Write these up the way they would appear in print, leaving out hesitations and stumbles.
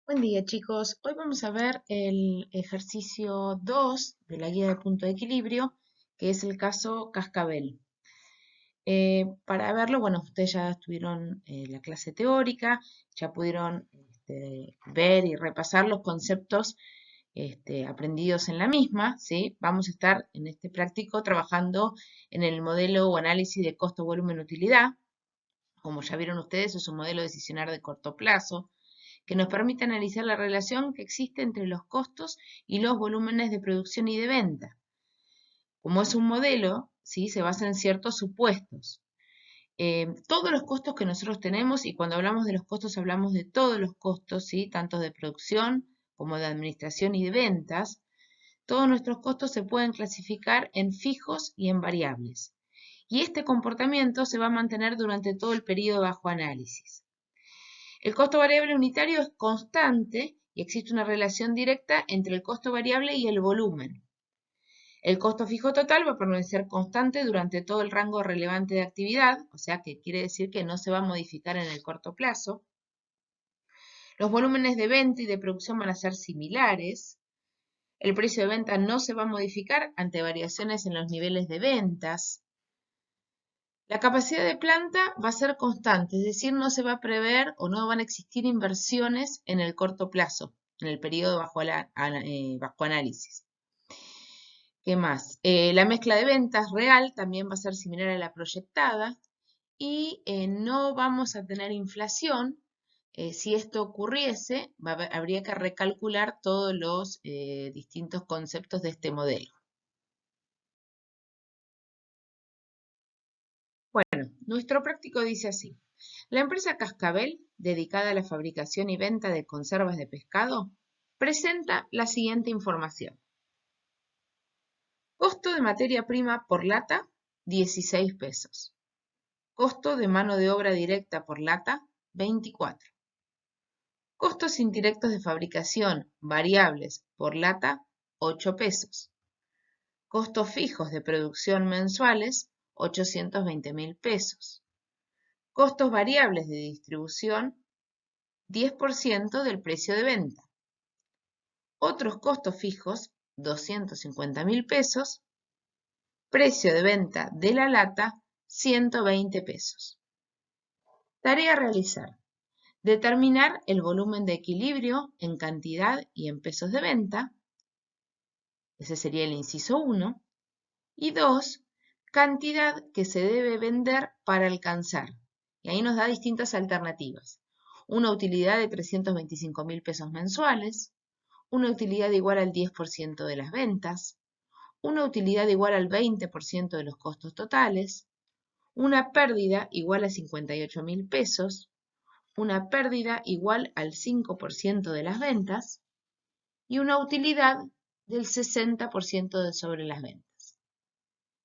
Buen día, chicos. Hoy vamos a ver el ejercicio 2 de la guía de punto de equilibrio, que es el caso Cascabel. Para verlo, bueno, ustedes ya estuvieron en la clase teórica, ya pudieron ver y repasar los conceptos aprendidos en la misma, ¿sí? Vamos a estar en este práctico trabajando en el modelo o análisis de costo, volumen, utilidad. Como ya vieron ustedes, es un modelo decisionar de corto plazo que nos permite analizar la relación que existe entre los costos y los volúmenes de producción y de venta. Como es un modelo, ¿sí? Se basa en ciertos supuestos. Todos los costos que nosotros tenemos, y cuando hablamos de los costos hablamos de todos los costos, ¿sí? Tanto de producción como de administración y de ventas, todos nuestros costos se pueden clasificar en fijos y en variables. Y este comportamiento se va a mantener durante todo el periodo bajo análisis. El costo variable unitario es constante y existe una relación directa entre el costo variable y el volumen. El costo fijo total va a permanecer constante durante todo el rango relevante de actividad, o sea que quiere decir que no se va a modificar en el corto plazo. Los volúmenes de venta y de producción van a ser similares. El precio de venta no se va a modificar ante variaciones en los niveles de ventas. La capacidad de planta va a ser constante, es decir, no se va a prever o no van a existir inversiones en el corto plazo, en el periodo bajo análisis. ¿Qué más? La mezcla de ventas real también va a ser similar a la proyectada y no vamos a tener inflación. Si esto ocurriese, habría que recalcular todos los distintos conceptos de este modelo. Bueno, nuestro práctico dice así. La empresa Cascabel, dedicada a la fabricación y venta de conservas de pescado, presenta la siguiente información. Costo de materia prima por lata, 16 pesos. Costo de mano de obra directa por lata, 24. Costos indirectos de fabricación variables por lata, 8 pesos. Costos fijos de producción mensuales, 820.000 pesos. Costos variables de distribución, 10% del precio de venta. Otros costos fijos, 250.000 pesos. Precio de venta de la lata, 120 pesos. Tarea a realizar. Determinar el volumen de equilibrio en cantidad y en pesos de venta. Ese sería el inciso 1. Y 2. Cantidad que se debe vender para alcanzar. Y ahí nos da distintas alternativas. Una utilidad de 325.000 pesos mensuales, una utilidad igual al 10% de las ventas, una utilidad igual al 20% de los costos totales, una pérdida igual a 58.000 pesos, una pérdida igual al 5% de las ventas y una utilidad del 60% sobre las ventas.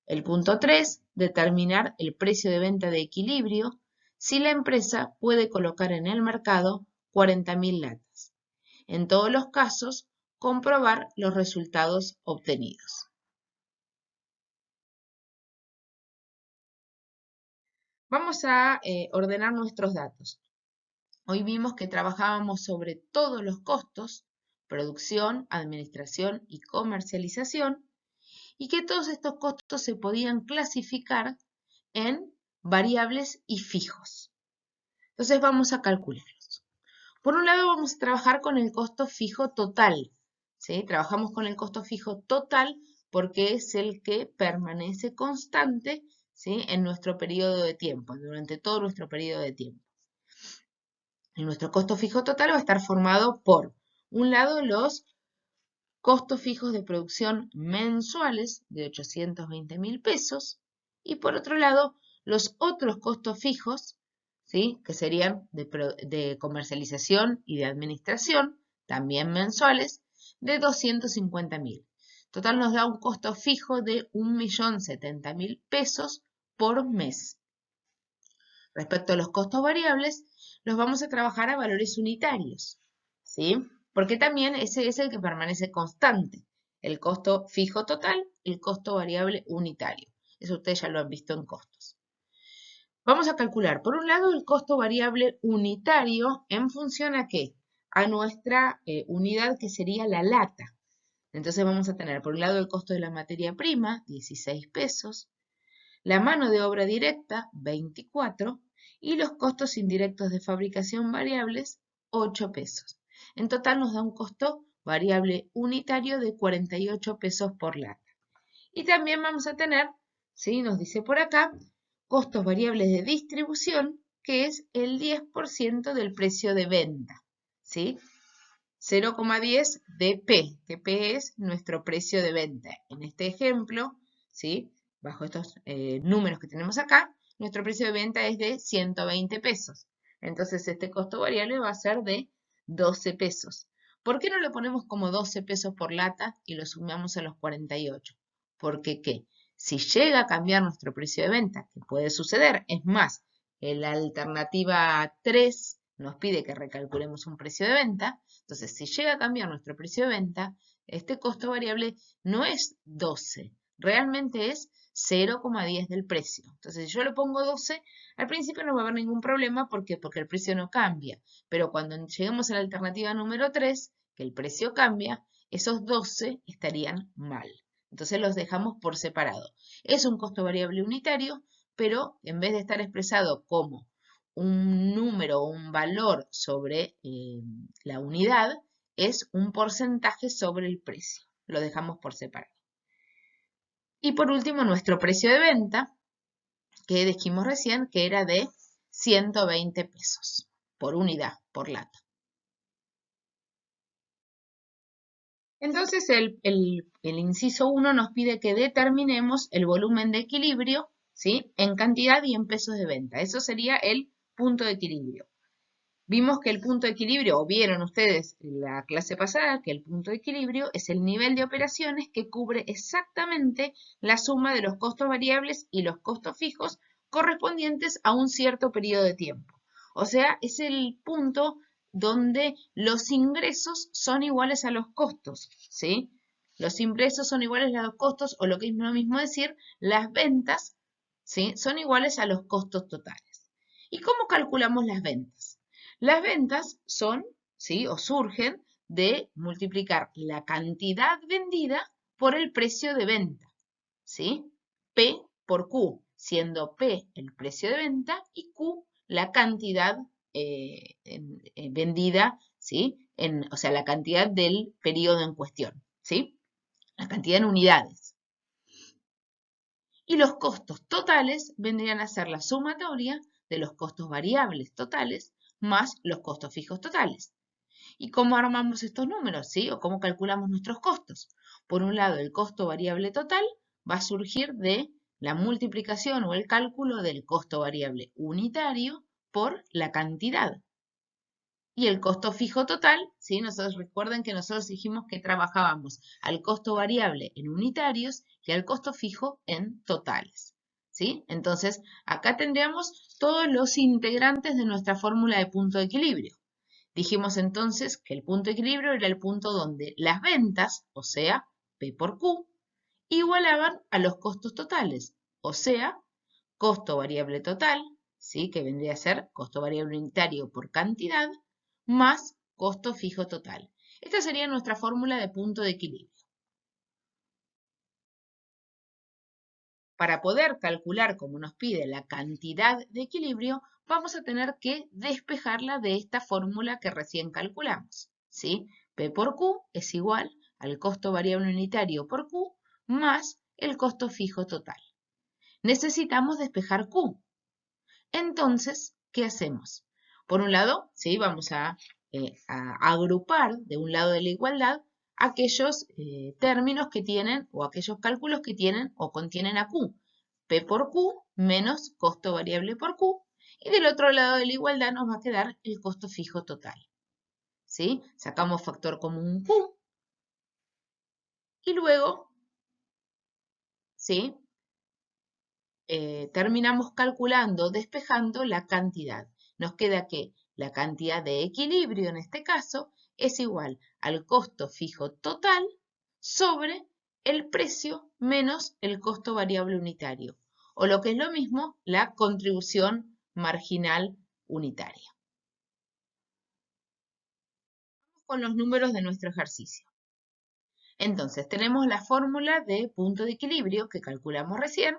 El punto 3, determinar el precio de venta de equilibrio si la empresa puede colocar en el mercado 40.000 latas. En todos los casos, comprobar los resultados obtenidos. Vamos a ordenar nuestros datos. Hoy vimos que trabajábamos sobre todos los costos, producción, administración y comercialización, y que todos estos costos se podían clasificar en variables y fijos. Entonces vamos a calcularlos. Por un lado vamos a trabajar con el costo fijo total, ¿sí? Trabajamos con el costo fijo total porque es el que permanece constante, ¿sí? En nuestro periodo de tiempo, durante todo nuestro periodo de tiempo. Y nuestro costo fijo total va a estar formado por, un lado, los costos fijos de producción mensuales de 820.000 pesos y por otro lado, los otros costos fijos, ¿sí? Que serían de comercialización y de administración, también mensuales, de 250.000. Total nos da un costo fijo de 1.070.000 pesos por mes. Respecto a los costos variables, los vamos a trabajar a valores unitarios, ¿sí? Porque también ese es el que permanece constante, el costo fijo total, el costo variable unitario. Eso ustedes ya lo han visto en costos. Vamos a calcular, por un lado, el costo variable unitario en función a qué? a nuestra unidad que sería la lata. Entonces vamos a tener por un lado el costo de la materia prima, 16 pesos, la mano de obra directa, 24, y los costos indirectos de fabricación variables, 8 pesos. En total nos da un costo variable unitario de 48 pesos por lata. Y también vamos a tener, ¿sí? Nos dice por acá, costos variables de distribución, que es el 10% del precio de venta, ¿sí? 0,10 de P, que P es nuestro precio de venta. En este ejemplo, ¿sí? Bajo estos números que tenemos acá, nuestro precio de venta es de 120 pesos. Entonces este costo variable va a ser de 12 pesos. ¿Por qué no lo ponemos como 12 pesos por lata y lo sumamos a los 48? Porque ¿qué? Si llega a cambiar nuestro precio de venta, que puede suceder, es más, en la alternativa 3 nos pide que recalculemos un precio de venta, entonces si llega a cambiar nuestro precio de venta, este costo variable no es 12, realmente es 0,10 del precio. Entonces si yo le pongo 12, al principio no va a haber ningún problema, ¿por qué? Porque el precio no cambia, pero cuando lleguemos a la alternativa número 3, que el precio cambia, esos 12 estarían mal. Entonces los dejamos por separado. Es un costo variable unitario, pero en vez de estar expresado como un número o un valor sobre la unidad, es un porcentaje sobre el precio. Lo dejamos por separado. Y por último, nuestro precio de venta, que dijimos recién que era de 120 pesos por unidad, por lata. Entonces el inciso 1 nos pide que determinemos el volumen de equilibrio, ¿sí? En cantidad y en pesos de venta. Eso sería el punto de equilibrio. Vimos que el punto de equilibrio, o vieron ustedes en la clase pasada, que el punto de equilibrio es el nivel de operaciones que cubre exactamente la suma de los costos variables y los costos fijos correspondientes a un cierto periodo de tiempo. O sea, es el punto donde los ingresos son iguales a los costos, ¿sí? Los ingresos son iguales a los costos, o lo que es lo mismo decir, las ventas, ¿sí? Son iguales a los costos totales. ¿Y cómo calculamos las ventas? Las ventas son, ¿sí? O surgen de multiplicar la cantidad vendida por el precio de venta, ¿sí? P por Q, siendo P el precio de venta y Q la cantidad vendida, ¿sí? O sea, la cantidad del periodo en cuestión, ¿sí? La cantidad en unidades. Y los costos totales vendrían a ser la sumatoria de los costos variables totales más los costos fijos totales. ¿Y cómo armamos estos números? ¿Sí? ¿O cómo calculamos nuestros costos? Por un lado, el costo variable total va a surgir de la multiplicación o el cálculo del costo variable unitario por la cantidad. Y el costo fijo total, ¿sí? Recuerden que nosotros dijimos que trabajábamos al costo variable en unitarios y al costo fijo en totales, ¿sí? Entonces, acá tendríamos todos los integrantes de nuestra fórmula de punto de equilibrio. Dijimos entonces que el punto de equilibrio era el punto donde las ventas, o sea, P por Q, igualaban a los costos totales, o sea, costo variable total, ¿sí? Que vendría a ser costo variable unitario por cantidad, más costo fijo total. Esta sería nuestra fórmula de punto de equilibrio. Para poder calcular, como nos pide, la cantidad de equilibrio, vamos a tener que despejarla de esta fórmula que recién calculamos, ¿sí? P por Q es igual al costo variable unitario por Q más el costo fijo total. Necesitamos despejar Q. Entonces, ¿qué hacemos? Por un lado, ¿sí? Vamos a agrupar de un lado de la igualdad aquellos términos que tienen o aquellos cálculos que tienen o contienen a Q. P por Q menos costo variable por Q. Y del otro lado de la igualdad nos va a quedar el costo fijo total. ¿Sí? Sacamos factor común Q. Y luego, ¿sí? Terminamos calculando, despejando la cantidad. Nos queda que la cantidad de equilibrio en este caso es igual al costo fijo total sobre el precio menos el costo variable unitario. O lo que es lo mismo, la contribución marginal unitaria. con los números de nuestro ejercicio. Entonces, tenemos la fórmula de punto de equilibrio que calculamos recién.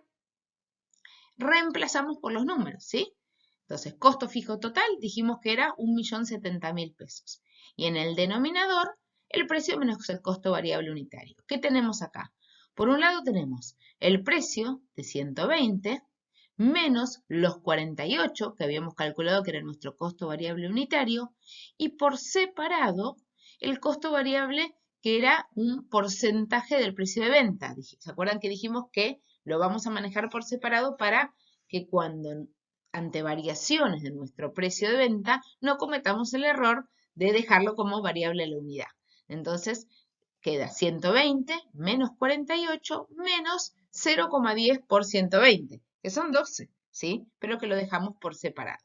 Reemplazamos por los números, ¿sí? Entonces, costo fijo total, dijimos que era 1.070.000 pesos. Y en el denominador, el precio menos el costo variable unitario. ¿Qué tenemos acá? Por un lado tenemos el precio de 120 menos los 48 que habíamos calculado que era nuestro costo variable unitario y por separado el costo variable que era un porcentaje del precio de venta. ¿Se acuerdan que dijimos que lo vamos a manejar por separado para que cuando ante variaciones de nuestro precio de venta no cometamos el error de dejarlo como variable a la unidad? Entonces queda 120 menos 48 menos 0,10 por 120, que son 12, ¿sí? Pero que lo dejamos por separado.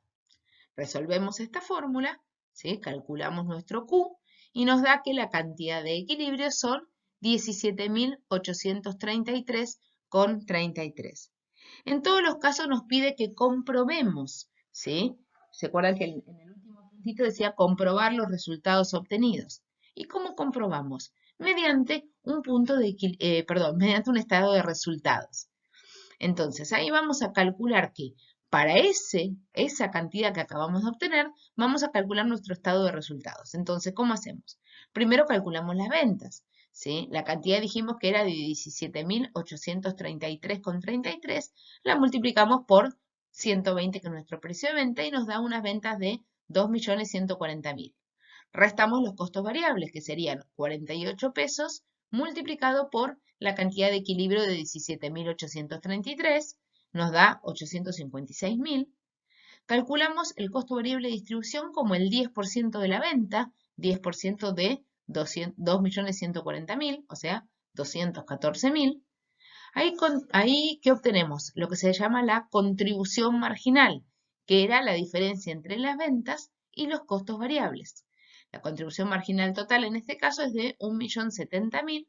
Resolvemos esta fórmula, ¿sí? Calculamos nuestro Q y nos da que la cantidad de equilibrio son 17.833,33. En todos los casos nos pide que comprobemos, ¿sí? ¿Se acuerdan que en el último puntito decía comprobar los resultados obtenidos? ¿Y cómo comprobamos? Mediante un mediante un estado de resultados. Entonces, ahí vamos a calcular que para esa cantidad que acabamos de obtener, vamos a calcular nuestro estado de resultados. Entonces, ¿cómo hacemos? Primero calculamos las ventas, ¿sí? La cantidad dijimos que era de 17.833,33, la multiplicamos por 120, que es nuestro precio de venta, y nos da unas ventas de 2.140.000. Restamos los costos variables, que serían 48 pesos multiplicado por la cantidad de equilibrio de 17.833, nos da 856.000. Calculamos el costo variable de distribución como el 10% de la venta, 10% de 2.140.000, o sea, 214.000. Ahí, ¿qué obtenemos? Lo que se llama la contribución marginal, que era la diferencia entre las ventas y los costos variables. La contribución marginal total en este caso es de 1.070.000.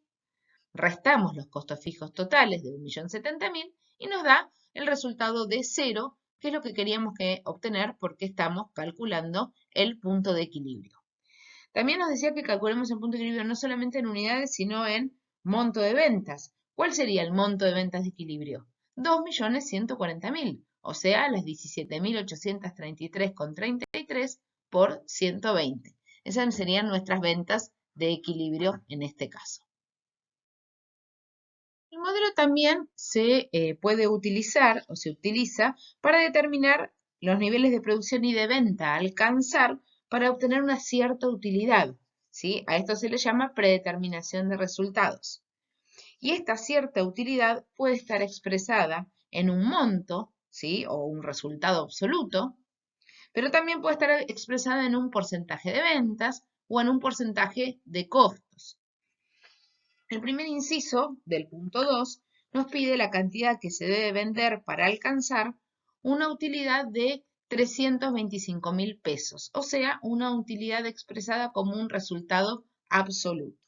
Restamos los costos fijos totales de 1.070.000 y nos da el resultado de 0, que es lo que queríamos obtener porque estamos calculando el punto de equilibrio. También nos decía que calculemos el punto de equilibrio no solamente en unidades, sino en monto de ventas. ¿Cuál sería el monto de ventas de equilibrio? 2.140.000, o sea, las 17.833,33 por 120. Esas serían nuestras ventas de equilibrio en este caso. El modelo también se puede utilizar o se utiliza para determinar los niveles de producción y de venta a alcanzar para obtener una cierta utilidad, ¿sí? A esto se le llama predeterminación de resultados. Y esta cierta utilidad puede estar expresada en un monto, ¿sí? O un resultado absoluto, pero también puede estar expresada en un porcentaje de ventas o en un porcentaje de costos. El primer inciso del punto 2 nos pide la cantidad que se debe vender para alcanzar una utilidad de 325.000 pesos, o sea, una utilidad expresada como un resultado absoluto.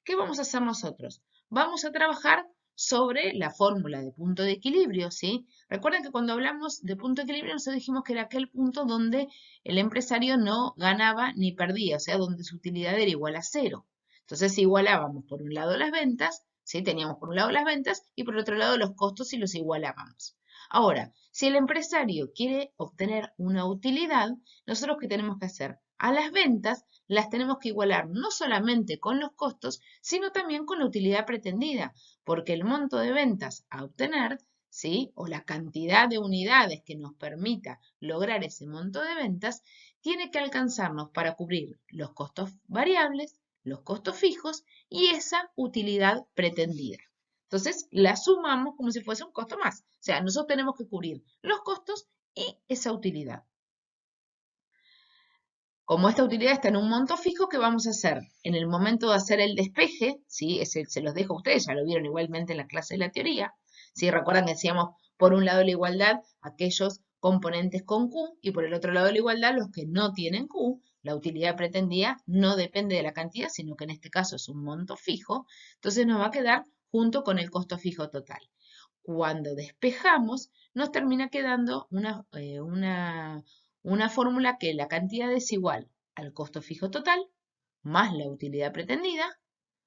¿Qué vamos a hacer nosotros? Vamos a trabajar sobre la fórmula de punto de equilibrio, ¿sí? Recuerden que cuando hablamos de punto de equilibrio nosotros dijimos que era aquel punto donde el empresario no ganaba ni perdía, o sea, donde su utilidad era igual a 0. Entonces igualábamos por un lado las ventas, ¿sí? Teníamos por un lado las ventas y por otro lado los costos y los igualábamos. Ahora, si el empresario quiere obtener una utilidad, nosotros ¿qué tenemos que hacer? A las ventas las tenemos que igualar no solamente con los costos, sino también con la utilidad pretendida, porque el monto de ventas a obtener, ¿sí? O la cantidad de unidades que nos permita lograr ese monto de ventas, tiene que alcanzarnos para cubrir los costos variables, los costos fijos y esa utilidad pretendida. Entonces, la sumamos como si fuese un costo más. O sea, nosotros tenemos que cubrir los costos y esa utilidad. Como esta utilidad está en un monto fijo, ¿qué vamos a hacer? En el momento de hacer el despeje, ¿sí? Se los dejo a ustedes, ya lo vieron igualmente en la clase de la teoría. ¿Sí? Recuerdan que decíamos, por un lado de la igualdad, aquellos componentes con Q, y por el otro lado de la igualdad, los que no tienen Q. La utilidad pretendida no depende de la cantidad, sino que en este caso es un monto fijo. Entonces nos va a quedar junto con el costo fijo total. Cuando despejamos, nos termina quedando una fórmula que la cantidad es igual al costo fijo total más la utilidad pretendida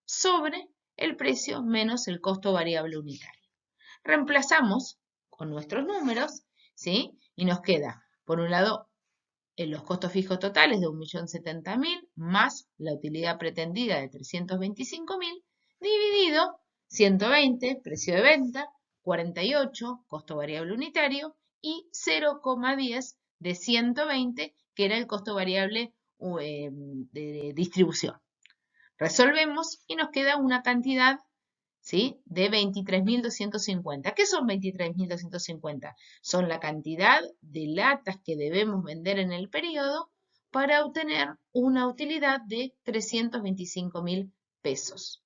sobre el precio menos el costo variable unitario. Reemplazamos con nuestros números, ¿sí? Y nos queda, por un lado, los costos fijos totales de 1.070.000 más la utilidad pretendida de 325.000 dividido 120, precio de venta, 48, costo variable unitario, y 0,10 de 120, que era el costo variable de distribución. Resolvemos y nos queda una cantidad, ¿sí?, de 23.250. ¿Qué son 23.250? Son la cantidad de latas que debemos vender en el periodo para obtener una utilidad de 325.000 pesos.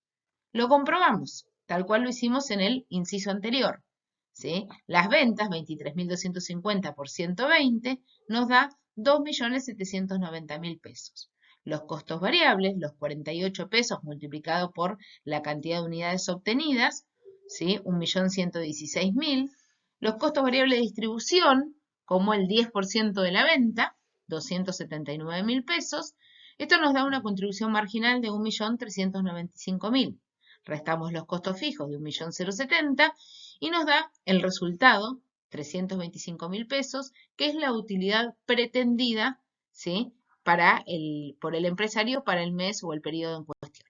Lo comprobamos, tal cual lo hicimos en el inciso anterior, ¿sí? Las ventas, 23.250 por 120, nos da 2.790.000 pesos. Los costos variables, los 48 pesos multiplicado por la cantidad de unidades obtenidas, ¿sí? 1.116.000. Los costos variables de distribución, como el 10% de la venta, 279.000 pesos. Esto nos da una contribución marginal de 1.395.000. Restamos los costos fijos de 1.070.000 y nos da el resultado, 325.000 pesos, que es la utilidad pretendida, ¿sí?, por el empresario para el mes o el periodo en cuestión.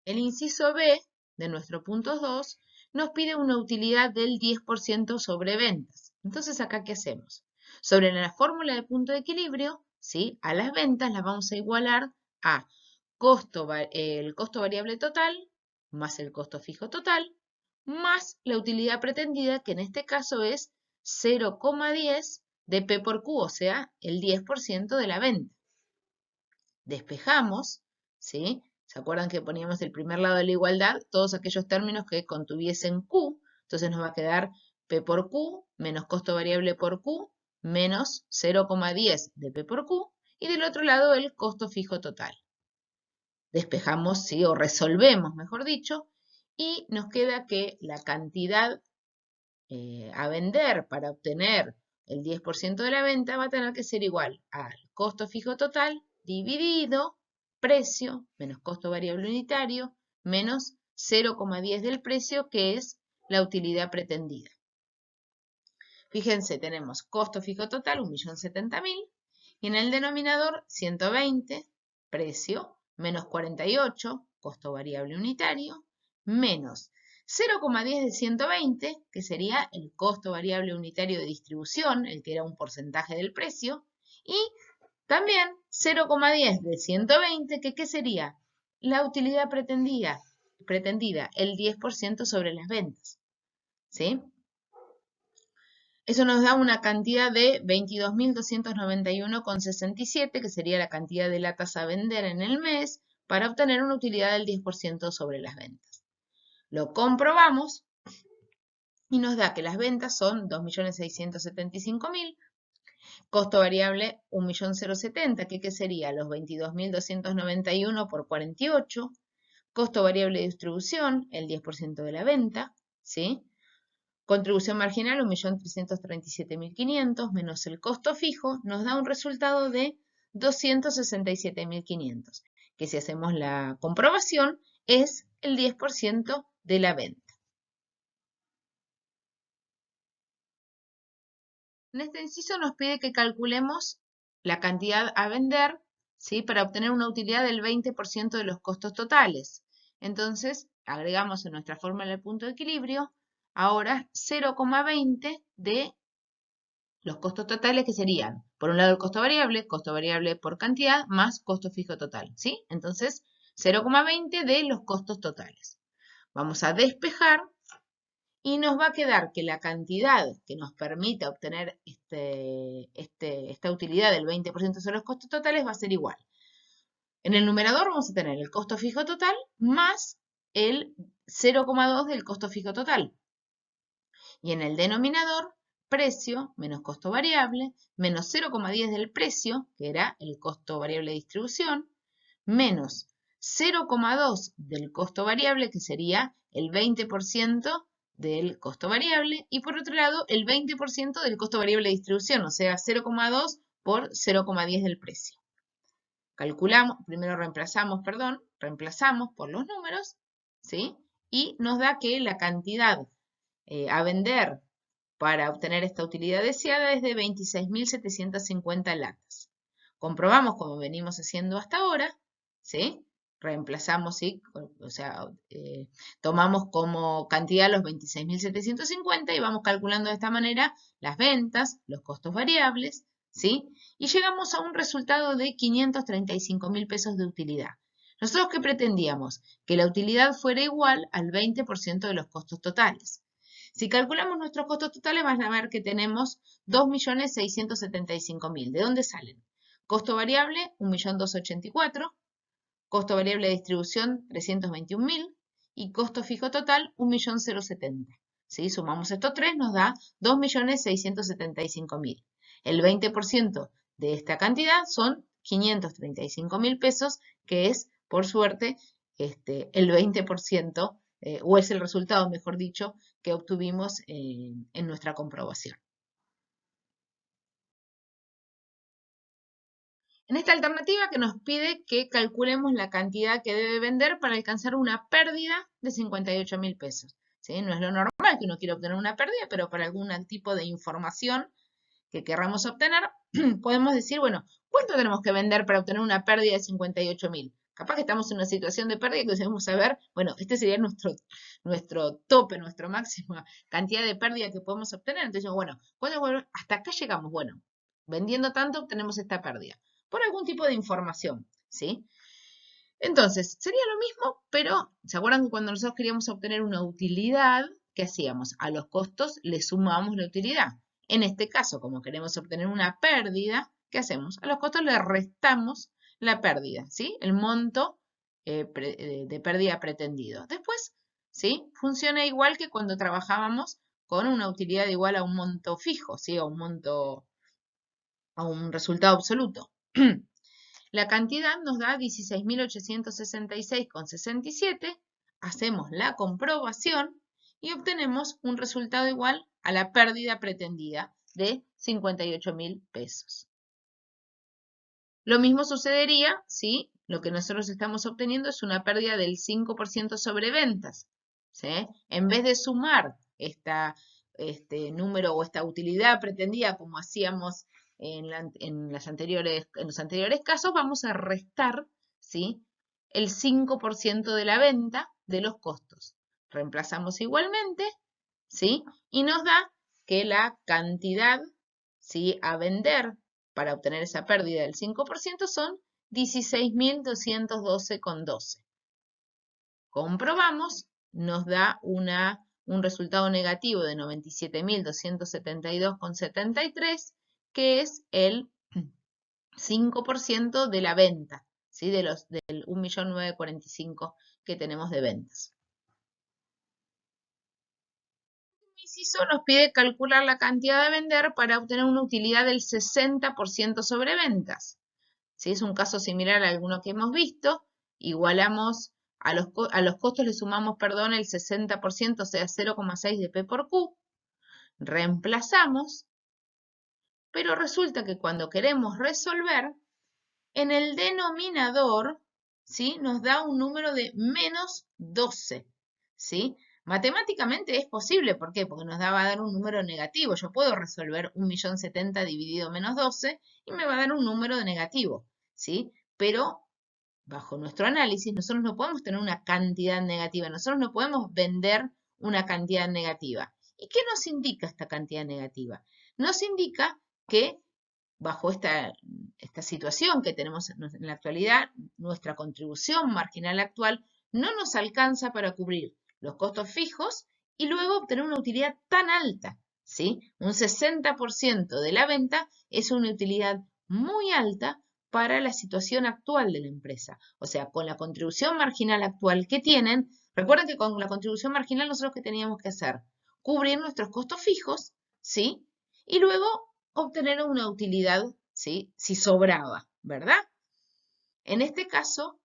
El inciso B de nuestro punto 2 nos pide una utilidad del 10% sobre ventas. Entonces, ¿acá qué hacemos? Sobre la fórmula de punto de equilibrio, ¿sí?, a las ventas las vamos a igualar a el costo variable total más el costo fijo total más la utilidad pretendida, que en este caso es 0,10 de P por Q, o sea, el 10% de la venta. Despejamos, ¿sí? ¿Se acuerdan que poníamos el primer lado de la igualdad? Todos aquellos términos que contuviesen Q, entonces nos va a quedar P por Q menos costo variable por Q menos 0,10 de P por Q, y del otro lado el costo fijo total. Despejamos, ¿sí?, o resolvemos, mejor dicho, y nos queda que la cantidad a vender para obtener el 10% de la venta va a tener que ser igual al costo fijo total dividido precio menos costo variable unitario menos 0,10 del precio, que es la utilidad pretendida. Fíjense, tenemos costo fijo total 1.070.000 y en el denominador 120, precio, menos 48, costo variable unitario, menos 0,10 de 120, que sería el costo variable unitario de distribución, el que era un porcentaje del precio, y también 0,10 de 120, que ¿qué sería? La utilidad pretendida, el 10% sobre las ventas, ¿sí? Eso nos da una cantidad de 22.291,67, que sería la cantidad de latas a vender en el mes para obtener una utilidad del 10% sobre las ventas. Lo comprobamos y nos da que las ventas son 2.675.000, costo variable 1.070.000, que ¿qué sería? Los 22.291 por 48, costo variable de distribución, el 10% de la venta, ¿sí? Contribución marginal 1.337.500 menos el costo fijo nos da un resultado de 267.500, que si hacemos la comprobación es el 10% de la venta. En este inciso nos pide que calculemos la cantidad a vender, ¿sí?, para obtener una utilidad del 20% de los costos totales. Entonces, agregamos en nuestra fórmula el punto de equilibrio ahora 0,20 de los costos totales, que serían, por un lado, el costo variable por cantidad, más costo fijo total, ¿sí? Entonces, 0,20 de los costos totales. Vamos a despejar y nos va a quedar que la cantidad que nos permita obtener esta utilidad del 20% sobre los costos totales va a ser igual. En el numerador vamos a tener el costo fijo total más el 0,2 del costo fijo total. Y en el denominador, precio menos costo variable, menos 0,10 del precio, que era el costo variable de distribución, menos 0,2 del costo variable, que sería el 20% del costo variable, y por otro lado, el 20% del costo variable de distribución, o sea, 0,2 por 0,10 del precio. calculamos, primero reemplazamos por los números, ¿sí? Y nos da que la cantidad a vender para obtener esta utilidad deseada es de 26.750 latas. Comprobamos como venimos haciendo hasta ahora, ¿sí? Reemplazamos, ¿sí? O sea, tomamos como cantidad los 26.750 y vamos calculando de esta manera las ventas, los costos variables, ¿sí? Y llegamos a un resultado de 535.000 pesos de utilidad. ¿Nosotros qué pretendíamos? Que la utilidad fuera igual al 20% de los costos totales. Si calculamos nuestros costos totales, van a ver que tenemos 2.675.000. ¿De dónde salen? Costo variable, 1.284.000. Costo variable de distribución, 321.000. Y costo fijo total, 1.070.000. ¿Sí? Sumamos estos tres, nos da 2.675.000. El 20% de esta cantidad son 535.000 pesos, que es, por suerte, el 20%, o es el resultado, mejor dicho, que obtuvimos en nuestra comprobación. En esta alternativa que nos pide que calculemos la cantidad que debe vender para alcanzar una pérdida de 58.000 pesos. ¿Sí? No es lo normal que uno quiera obtener una pérdida, pero para algún tipo de información que querramos obtener, podemos decir, bueno, ¿cuánto tenemos que vender para obtener una pérdida de 58.000? Capaz que estamos en una situación de pérdida que debemos saber, bueno, este sería nuestro tope, nuestra máxima cantidad de pérdida que podemos obtener. Entonces, bueno, hasta acá llegamos, bueno, vendiendo tanto obtenemos esta pérdida, por algún tipo de información, ¿sí? Entonces, sería lo mismo, pero ¿se acuerdan que cuando nosotros queríamos obtener una utilidad, qué hacíamos? A los costos le sumamos la utilidad. En este caso, como queremos obtener una pérdida, ¿qué hacemos? A los costos le restamos la pérdida, ¿sí? El monto de pérdida pretendido. Después, ¿sí? Funciona igual que cuando trabajábamos con una utilidad igual a un monto fijo, ¿sí? A un resultado absoluto. La cantidad nos da 16.866,67. Hacemos la comprobación y obtenemos un resultado igual a la pérdida pretendida de 58.000 pesos. Lo mismo sucedería si lo que nosotros estamos obteniendo es una pérdida del 5% sobre ventas, ¿sí? En vez de sumar este número o esta utilidad pretendida como hacíamos en los anteriores casos, vamos a restar, ¿sí? El 5% de la venta de los costos. Reemplazamos igualmente, ¿sí? Y nos da que la cantidad, ¿sí? A vender para obtener esa pérdida del 5% son 16.212,12. Comprobamos, nos da un resultado negativo de 97.272,73, que es el 5% de la venta, ¿sí? Del 1.945.000 que tenemos de ventas. El inciso nos pide calcular la cantidad de vender para obtener una utilidad del 60% sobre ventas. Si es un caso similar a alguno que hemos visto, igualamos a los costos le sumamos, perdón, el 60%, o sea, 0,6 de P por Q. Reemplazamos, pero resulta que cuando queremos resolver, en el denominador, ¿sí? Nos da un número de menos 12, ¿sí? Matemáticamente es posible, ¿por qué? Porque nos va a dar un número negativo. Yo puedo resolver 1.070.000 dividido menos 12 y me va a dar un número negativo, ¿sí? Pero bajo nuestro análisis nosotros no podemos tener una cantidad negativa, nosotros no podemos vender una cantidad negativa. ¿Y qué nos indica esta cantidad negativa? Nos indica que bajo esta situación que tenemos en la actualidad, nuestra contribución marginal actual no nos alcanza para cubrir los costos fijos y luego obtener una utilidad tan alta, ¿sí? Un 60% de la venta es una utilidad muy alta para la situación actual de la empresa. O sea, con la contribución marginal actual que tienen, recuerden que con la contribución marginal nosotros ¿qué teníamos que hacer? Cubrir nuestros costos fijos, ¿sí? Y luego obtener una utilidad, ¿sí? Si sobraba, ¿verdad? En este caso,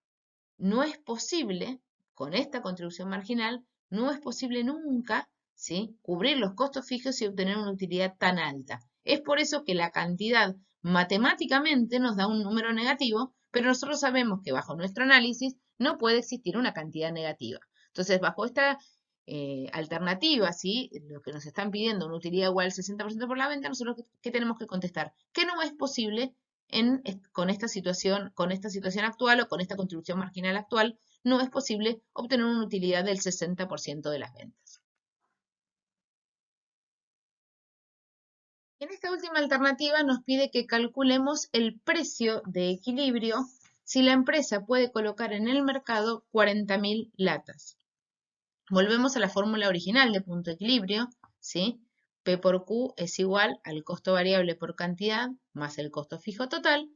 no es posible, con esta contribución marginal, no es posible nunca, ¿sí? Cubrir los costos fijos y obtener una utilidad tan alta. Es por eso que la cantidad matemáticamente nos da un número negativo, pero nosotros sabemos que bajo nuestro análisis no puede existir una cantidad negativa. Entonces, bajo esta alternativa, ¿sí? Lo que nos están pidiendo una utilidad igual al 60% por la venta, nosotros ¿qué tenemos que contestar? Que no es posible con esta situación actual o con esta contribución marginal actual, no es posible obtener una utilidad del 60% de las ventas. En esta última alternativa nos pide que calculemos el precio de equilibrio si la empresa puede colocar en el mercado 40.000 latas. Volvemos a la fórmula original de punto de equilibrio, ¿sí? P por Q es igual al costo variable por cantidad más el costo fijo total.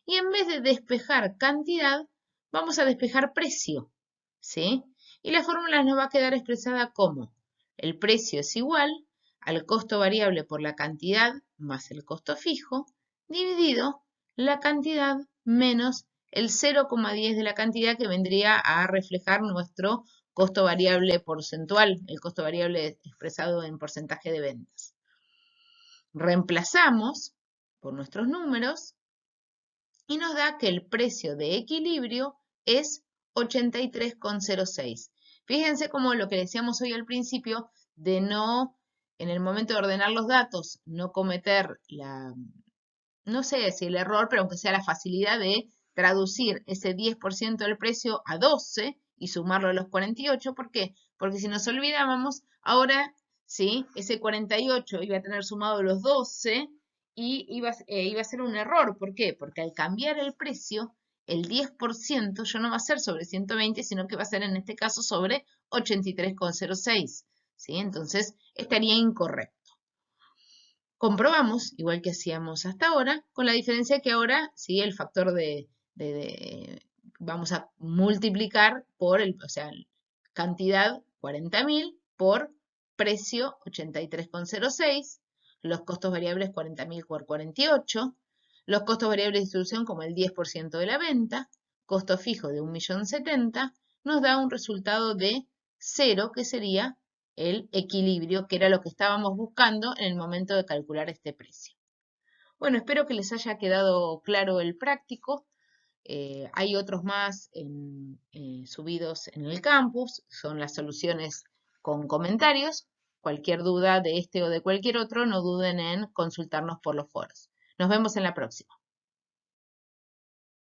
Y en vez de despejar cantidad, vamos a despejar precio, ¿sí? Y la fórmula nos va a quedar expresada como el precio es igual al costo variable por la cantidad más el costo fijo, dividido la cantidad menos el 0,10 de la cantidad que vendría a reflejar nuestro costo variable porcentual, el costo variable expresado en porcentaje de ventas. Reemplazamos por nuestros números y nos da que el precio de equilibrio es 83,06. Fíjense como lo que decíamos hoy al principio de no, en el momento de ordenar los datos, no cometer no sé si el error, pero aunque sea la facilidad de traducir ese 10% del precio a 12 y sumarlo a los 48. ¿Por qué? Porque si nos olvidábamos, ahora, ¿sí? Ese 48 iba a tener sumado los 12 y iba a ser un error. ¿Por qué? Porque al cambiar el precio, el 10% ya no va a ser sobre 120, sino que va a ser en este caso sobre 83,06. ¿Sí? Entonces estaría incorrecto. Comprobamos, igual que hacíamos hasta ahora, con la diferencia que ahora, sí, el factor vamos a multiplicar por o sea, cantidad 40.000 por precio 83,06, los costos variables 40.000 por 48, los costos variables de distribución como el 10% de la venta, costo fijo de 1.070.000, nos da un resultado de 0, que sería el equilibrio, que era lo que estábamos buscando en el momento de calcular este precio. Bueno, espero que les haya quedado claro el práctico. Hay otros más subidos en el campus, son las soluciones con comentarios. Cualquier duda de este o de cualquier otro, no duden en consultarnos por los foros. Nos vemos en la próxima.